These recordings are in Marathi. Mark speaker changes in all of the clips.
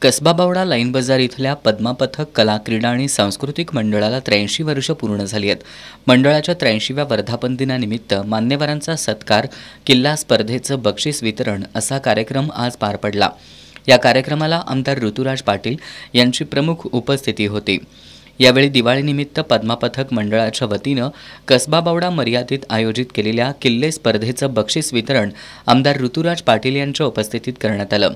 Speaker 1: कसबा बावडा लाईन बाजार इथल्या पद्मा पथक कला क्रीडा आणि सांस्कृतिक मंडळाला 83 वर्ष पूर्ण झाली आहेत। मंडळाच्या 83व्या वर्धापन दिनानिमित्त मान्यवरांचा सत्कार, किल्ला स्पर्धेचं बक्षीस वितरण असा कार्यक्रम आज पार पडला। या कार्यक्रमाला आमदार ऋतुराज पाटील यांची प्रमुख उपस्थिती होती। यावेळी दिवाळीनिमित्त पद्मा पथक मंडळाच्या वतीनं कसबा बावडा मर्यादित आयोजित केलेल्या किल्ले स्पर्धेचं बक्षीस वितरण आमदार ऋतुराज पाटील यांच्या उपस्थितीत करण्यात आलं।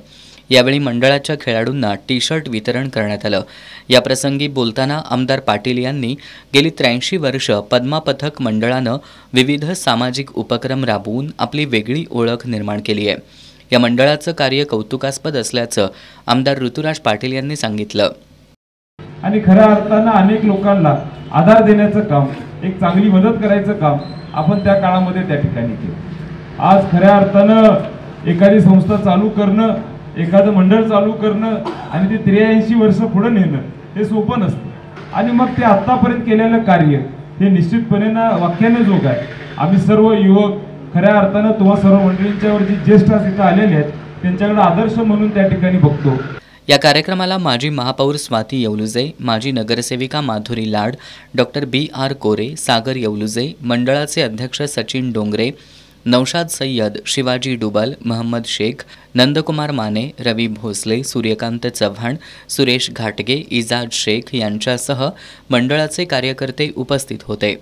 Speaker 1: यावेळी मंडळाच्या खेळाडूंना टी-शर्ट वितरण करण्यात आलं। या प्रसंगी बोलताना आमदार पाटील यांनी गेली 83 वर्ष पद्मा पथक मंडळानं विविध सामाजिक उपक्रम राबवून आपली वेगळी ओळख निर्माण केली आहे। या मंडळाचं कार्य कौतुकास्पद असल्याचं आमदार ऋतुराज पाटील यांनी सांगितलं।
Speaker 2: आणि खऱ्या अर्थानं अनेक लोकांना आधार देण्याचं काम, एक चांगली मदत करायचं काम आपण त्या काळामध्ये त्या ठिकाणी केलं। आज खऱ्या अर्थानं एखादी संस्था चालू करणं, एखादं मंडळ चालू करणं आणि ते 83 वर्ष पुढे नेणं हे सोपं नसतं। आणि मग ते आतापर्यंत केलेलं कार्य हे निश्चितपणे वाक्याने जोग आहे। आम्ही सर्व युवक खऱ्या अर्थानं तुम्हा सर्व मंडळींच्यावर जी ज्येष्ठ इथं आलेले आहेत त्यांच्याकडे आदर्श म्हणून त्या ठिकाणी बघतो।
Speaker 1: या कार्यक्रमाला माजी महापौर स्वाती येवलुजे, माजी नगरसेविका माधुरी लाड, डॉक्टर BR कोरे, सागर येवलुजे, मंडळाचे अध्यक्ष सचिन डोंगरे, नौशाद सय्यद, शिवाजी डुबल, महम्मद शेख, नंदकुमार माने, रवी भोसले, सूर्यकांत चव्हाण, सुरेश घाटगे, इजाज शेख यांच्यासह मंडळाचे कार्यकर्ते उपस्थित होते।